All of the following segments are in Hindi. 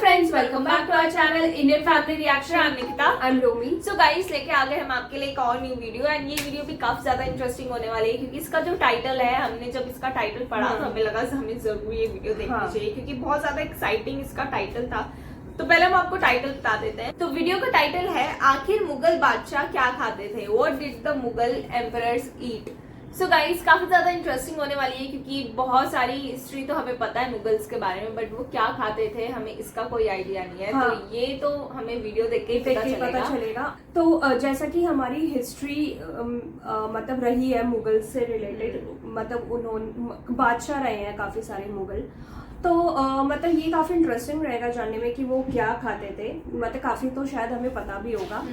Friends, welcome back to our channel Indian family reaction. I am Nikita, I am Romi. So guys, लेके आ गए हम आपके लिए एक और न्यू वीडियो। एंड ये वीडियो भी काफी ज्यादा इंटरेस्टिंग होने वाली है क्योंकि इसका जो टाइटल है, हमने जब इसका टाइटल पढ़ा तो हमें लगा हमें जरूर ये वीडियो देखनी चाहिए क्योंकि बहुत ज्यादा एक्साइटिंग इसका टाइटल था। तो पहले हम आपको टाइटल बता देते हैं। तो वीडियो का टाइटल है आखिर मुगल बादशाह क्या खाते थे, what did the Mughal emperors eat. So guys, काफी ज्यादा इंटरेस्टिंग होने वाली है क्योंकि बहुत सारी हिस्ट्री तो हमें पता है मुगल्स के बारे में, बट वो क्या खाते थे हमें इसका कोई आइडिया नहीं है। हाँ। तो ये तो हमें वीडियो देख के ही पता चलेगा। तो जैसा कि हमारी हिस्ट्री मतलब रही है मुगल से रिलेटेड, मतलब उन्होंने बादशाह रहे हैं काफी सारे मुगल। तो मतलब ये काफी इंटरेस्टिंग रहेगा जानने में कि वो क्या खाते थे। मतलब काफी तो शायद हमें पता भी होगा,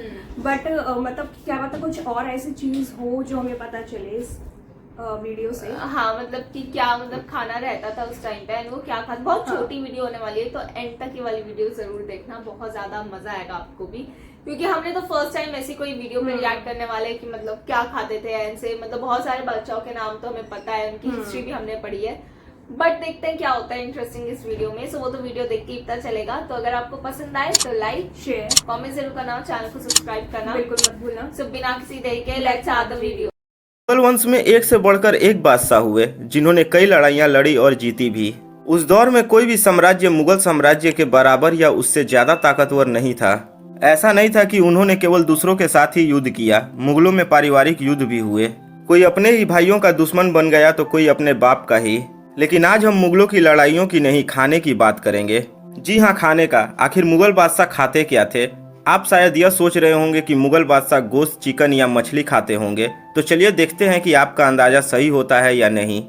बट मतलब क्या पता कुछ और ऐसी चीज हो जो हमें पता चले इस वीडियो से। हाँ, मतलब कि क्या मतलब खाना रहता था उस टाइम पे एंड वो क्या खाते। बहुत छोटी वीडियो होने वाली है, तो एंड तक ये वाली वीडियो जरूर देखना, बहुत ज्यादा मजा आएगा आपको भी क्योंकि हमने तो फर्स्ट टाइम ऐसी कोई वीडियो में रिएक्ट करने वाले हैं कि मतलब क्या खाते थे ऐसे। मतलब बहुत सारे बादशाहों के नाम तो हमें पता है, उनकी हिस्ट्री भी हमने पढ़ी है, बट देखते हैं क्या होता है इंटरेस्टिंग इस वीडियो में। सो वो तो वीडियो देख के ही पता चलेगा। तो अगर आपको पसंद आए तो लाइक शेयर कमेंट जरूर करना, चैनल को सब्सक्राइब करना बिल्कुल मत भूलना। सो बिना किसी देरी के let's start the video. Mughal वंश में एक से बढ़कर एक बादशाह हुए जिन्होंने कई लड़ाइयां लड़ी और जीती भी। उस दौर में कोई भी साम्राज्य मुगल साम्राज्य के बराबर या उससे ज्यादा ताकतवर नहीं था। ऐसा नहीं था कि उन्होंने केवल दूसरों के साथ ही युद्ध किया, मुगलों में पारिवारिक युद्ध भी हुए। कोई अपने ही भाइयों का दुश्मन बन गया तो कोई अपने बाप का ही। लेकिन आज हम मुगलों की लड़ाइयों की नहीं, खाने की बात करेंगे। जी हाँ, खाने का। आखिर मुगल बादशाह खाते क्या थे? आप शायद यह सोच रहे होंगे कि मुगल बादशाह गोश्त, चिकन या मछली खाते होंगे। तो चलिए देखते हैं कि आपका अंदाजा सही होता है या नहीं।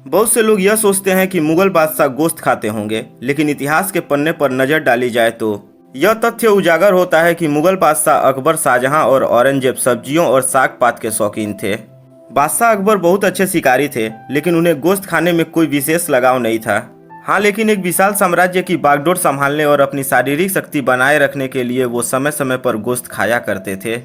बहुत से लोग यह सोचते हैं कि मुगल बादशाह गोश्त खाते होंगे, लेकिन इतिहास के पन्ने पर नजर डाली जाए तो यह तथ्य उजागर होता है कि मुगल बादशाह अकबर, शाहजहां और औरंगजेब सब्जियों और साग पात के शौकीन थे। बादशाह अकबर बहुत अच्छे शिकारी थे, लेकिन उन्हें गोश्त खाने में कोई विशेष लगाव नहीं था। हाँ, लेकिन एक विशाल साम्राज्य की बागडोर संभालने और अपनी शारीरिक शक्ति बनाए रखने के लिए वो समय समय पर गोश्त खाया करते थे।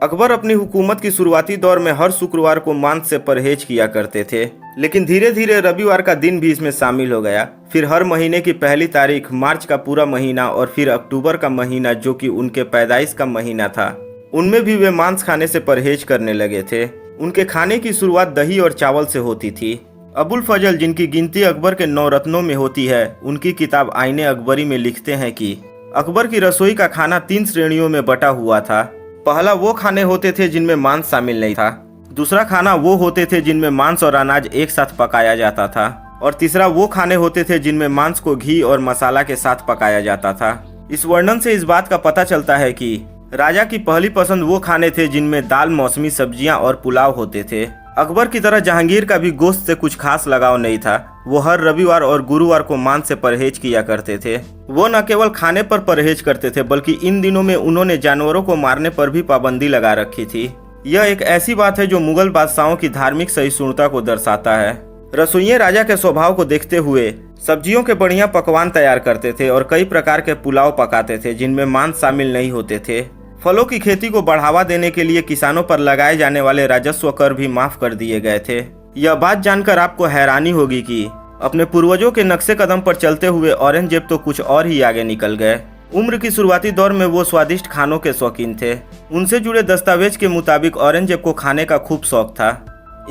अकबर अपनी हुकूमत की शुरुआती दौर में हर शुक्रवार को मांस से परहेज किया करते थे, लेकिन धीरे धीरे रविवार का दिन भी इसमें शामिल हो गया। फिर हर महीने की पहली तारीख, मार्च का पूरा महीना और फिर अक्टूबर का महीना जो कि उनके पैदाइश का महीना था, उनमें भी वे मांस खाने से परहेज करने लगे थे। उनके खाने की शुरुआत दही और चावल से होती थी। अबुल फजल, जिनकी गिनती अकबर के 9 रत्नों में होती है, उनकी किताब आईने अकबरी में लिखते हैं कि अकबर की रसोई का खाना 3 श्रेणियों में बटा हुआ था। पहला वो खाने होते थे जिनमें मांस शामिल नहीं था, दूसरा खाना वो होते थे जिनमें मांस और अनाज एक साथ पकाया जाता था, और तीसरा वो खाने होते थे जिनमें मांस को घी और मसाला के साथ पकाया जाता था। इस वर्णन से इस बात का पता चलता है कि राजा की पहली पसंद वो खाने थे जिनमें दाल, मौसमी सब्जियां और पुलाव होते थे। अकबर की तरह जहांगीर का भी गोश्त से कुछ खास लगाव नहीं था। वो हर रविवार और गुरुवार को मांस से परहेज किया करते थे। वो न केवल खाने पर परहेज करते थे, बल्कि इन दिनों में उन्होंने जानवरों को मारने पर भी पाबंदी लगा रखी थी। यह एक ऐसी बात है जो मुगल बादशाहों की धार्मिक सहिष्णुता को दर्शाता है। रसोइये राजा के स्वभाव को देखते हुए सब्जियों के बढ़िया पकवान तैयार करते थे और कई प्रकार के पुलाव पकाते थे जिनमें मांस शामिल नहीं होते थे। फलों की खेती को बढ़ावा देने के लिए किसानों पर लगाए जाने वाले राजस्व कर भी माफ कर दिए गए थे। यह बात जानकर आपको हैरानी होगी कि अपने पूर्वजों के नक्शे कदम पर चलते हुए औरंगजेब तो कुछ और ही आगे निकल गए। उम्र की शुरुआती दौर में वो स्वादिष्ट खानों के शौकीन थे। उनसे जुड़े दस्तावेज के मुताबिक औरंगजेब को खाने का खूब शौक था।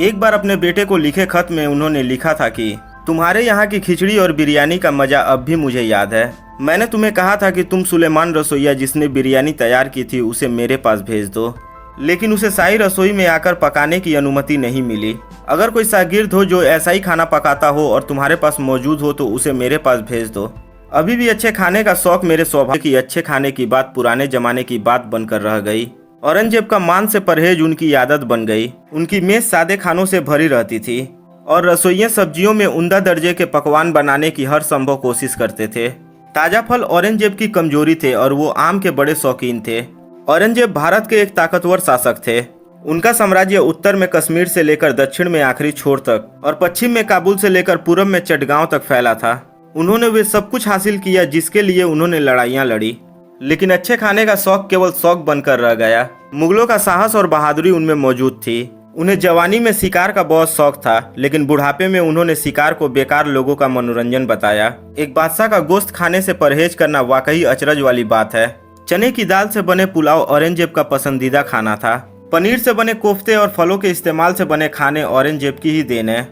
एक बार अपने बेटे को लिखे खत में उन्होंने लिखा था कि तुम्हारे यहाँ की खिचड़ी और बिरयानी का मजा अब भी मुझे याद है। मैंने तुम्हें कहा था कि तुम सुलेमान रसोइया जिसने बिरयानी तैयार की थी उसे मेरे पास भेज दो, लेकिन उसे शाही रसोई में आकर पकाने की अनुमति नहीं मिली। अगर कोई शागिर्द हो जो ऐसा ही खाना पकाता हो और तुम्हारे पास मौजूद हो तो उसे मेरे पास भेज दो। अभी भी अच्छे खाने का शौक मेरे स्वभाव की अच्छे खाने की बात पुराने जमाने की बात बनकर रह गई। औरंगजेब का मांस से परहेज उनकी आदत बन गई। उनकी मेज सादे खानों से भरी रहती थी और रसोइये सब्जियों में उम्दा दर्जे के पकवान बनाने की हर संभव कोशिश करते थे। ताजा फल औरंगजेब की कमजोरी थे और वो आम के बड़े शौकीन थे। औरंगजेब भारत के एक ताकतवर शासक थे। उनका साम्राज्य उत्तर में कश्मीर से लेकर दक्षिण में आखिरी छोर तक और पश्चिम में काबुल से लेकर पूरब में चटगांव तक फैला था। उन्होंने वे सब कुछ हासिल किया जिसके लिए उन्होंने लड़ाइयाँ लड़ी। लेकिन अच्छे खाने का शौक केवल शौक बनकर रह गया। मुगलों का साहस और बहादुरी उनमें मौजूद थी। उन्हें जवानी में शिकार का बहुत शौक था, लेकिन बुढ़ापे में उन्होंने शिकार को बेकार लोगों का मनोरंजन बताया। एक बादशाह का गोश्त खाने से परहेज करना वाकई अचरज वाली बात है। चने की दाल से बने पुलाव औरंगजेब का पसंदीदा खाना था। पनीर से बने कोफ्ते और फलों के इस्तेमाल से बने खाने औरंगजेब की ही देन है।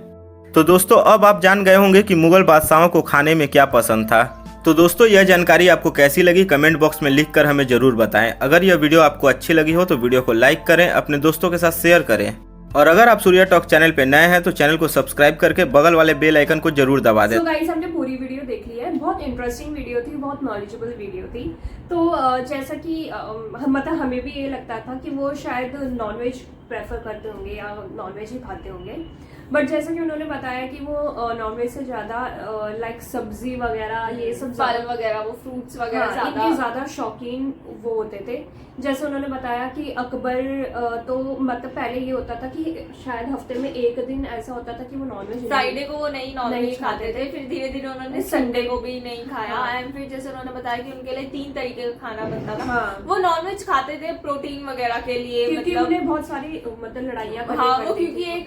तो दोस्तों, अब आप जान गए होंगे कि मुगल बादशाहों को खाने में क्या पसंद था। तो दोस्तों, यह जानकारी आपको कैसी लगी कमेंट बॉक्स में लिखकर हमें जरूर बताएं। अगर यह वीडियो आपको अच्छी लगी हो तो वीडियो को लाइक करें, अपने दोस्तों के साथ शेयर करें और अगर आप सूर्या टॉक चैनल पे नए हैं तो चैनल को सब्सक्राइब करके बगल वाले बेल आइकन को जरूर दबा दें। तो गाइस, हमने पूरी वीडियो देख ली है। बहुत इंटरेस्टिंग वीडियो थी, बहुत नॉलेजेबल वीडियो थी। तो जैसा कि मतलब हमें भी ये लगता था कि वो शायद नॉनवेज प्रेफर करते होंगे या नॉनवेज ही खाते होंगे, बट जैसा कि उन्होंने बताया कि वो नॉनवेज से ज्यादा लाइक सब्जी वगैरह ये सब फल वगैरह, वो फ्रूट्स वगैरह इनके ज्यादा शौकीन वो होते थे। जैसे उन्होंने बताया कि अकबर तो मतलब पहले ये होता था कि शायद हफ्ते में एक दिन ऐसा होता था कि वो नॉनवेज, फ्राइडे को वो नहीं नॉनवेज खाते थे, फिर धीरे धीरे उन्होंने संडे को भी नहीं खाया। एंड फिर जैसे उन्होंने बताया कि उनके लिए 3 तरीके का खाना बनता था। वो नॉनवेज खाते थे प्रोटीन वगैरह के लिए, क्योंकि मतलब उन्हें बहुत सारी मतलब लड़ाइयाँ हाँ, वो क्योंकि एक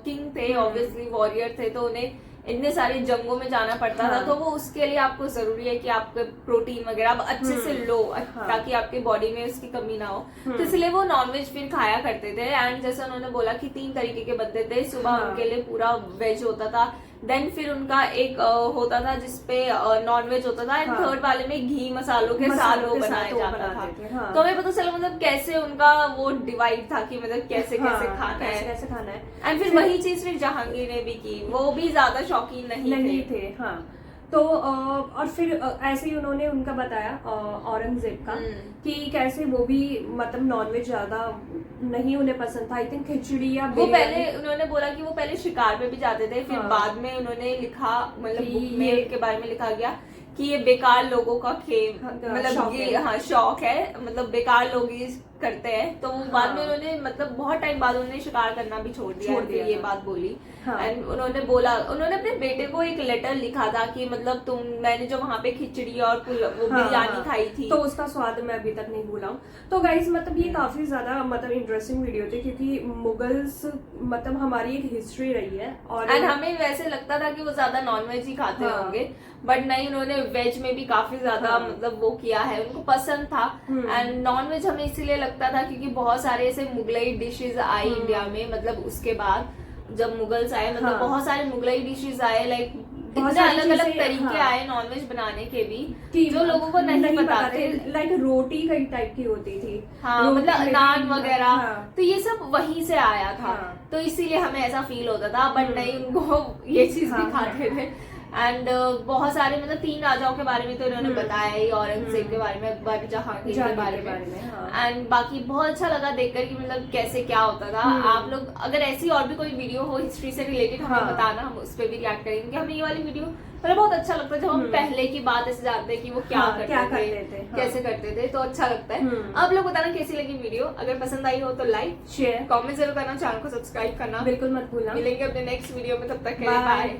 किंग थे, ऑब्वियसली वॉरियर थे, तो उन्हें इतने सारे जंगों में जाना पड़ता था। तो वो उसके लिए आपको जरूरी है कि आपके प्रोटीन वगैरह आप अच्छे से लो, ताकि आपके बॉडी में उसकी कमी ना हो। तो इसलिए वो नॉनवेज फिर खाया करते थे। एंड जैसे उन्होंने बोला कि 3 तरीके के बनते थे। सुबह उनके लिए पूरा वेज होता था, देन फिर उनका एक होता था जिसपे नॉनवेज होता था, एंड थर्ड वाले में घी मसालों के साथ वो बनाया जाता था। तो हमें पता चला मतलब कैसे उनका वो डिवाइड था कि मतलब कैसे कैसे खाना है। एंड फिर वही चीज फिर जहांगीर ने भी की, वो भी ज्यादा शौकीन नहीं थे। हाँ, तो और फिर ऐसे ही उन्होंने उनका बताया औरंगजेब का कि कैसे वो भी मतलब नॉनवेज ज्यादा नहीं उन्हें पसंद था। आई थिंक खिचड़ी या वो पहले उन्होंने बोला कि वो पहले शिकार पे भी जाते थे, फिर बाद में उन्होंने लिखा, मतलब बुक में इनके बारे में लिखा गया कि ये बेकार लोगों का खेल, मतलब ये शौक है, मतलब बेकार लोग ये करते हैं। तो बाद में उन्होंने मतलब बहुत टाइम बाद उन्होंने शिकार करना भी छोड़ दिया, ये बात बोली। एंड उन्होंने बोला, उन्होंने अपने बेटे को एक लेटर लिखा था कि मतलब मैंने जो वहाँ पे खिचड़ी और वो बिरयानी खाई थी, तो उसका स्वाद मैं अभी तक नहीं भूला हूँ। तो गाइस, मतलब ये काफी ज्यादा मतलब इंटरेस्टिंग वीडियो थी, क्योंकि मुगल्स मतलब हमारी एक हिस्ट्री रही है। और एंड हमें वैसे लगता था कि वो ज्यादा नॉनवेज ही खाते होंगे, बट नहीं, उन्होंने वेज में भी काफी ज्यादा मतलब वो किया है, उनको पसंद था। एंड नॉनवेज हमें इसीलिए लगता था क्योंकि बहुत सारे ऐसे मुगलई डिशेज आई इंडिया में, मतलब उसके बाद जब मुगल्स आए, मतलब बहुत सारे मुगलई डिशेज आए, लाइक इतने अलग अलग तरीके आए नॉनवेज बनाने के भी, जो लोगों को नहीं पता थे। लाइक रोटी कई टाइप की होती थी, हाँ, मतलब नान वगैरह, तो ये सब वहीं से आया था। तो इसीलिए हमें ऐसा फील होता था, बट नहीं, उनको ये चीज भी खाते थे। एंड बहुत सारे मतलब 3 राजाओं के बारे में तो इन्होंने बताया ही, औरंगजेब के बारे में, अकबर, जहांगीर के बारे में। एंड बाकी बहुत अच्छा लगा देखकर कि मतलब कैसे क्या होता था। आप लोग अगर ऐसी और भी कोई वीडियो हो हिस्ट्री से रिलेटेड हमें बताना, हम उस पर भी रिएक्ट करेंगे। हमें ये वाली वीडियो मतलब बहुत अच्छा लगता है जब हम पहले की बात ऐसे जानते हैं कि वो क्या करते थे, कैसे करते थे, तो अच्छा लगता है। आप लोग बताना कैसी लगी वीडियो, अगर पसंद आई हो तो लाइक, शेयर, कमेंट जरूर करना, चैनल को सब्सक्राइब करना बिल्कुल मत भूलना। मिलेंगे अपने नेक्स्ट वीडियो में, तब तक के लिए बाय।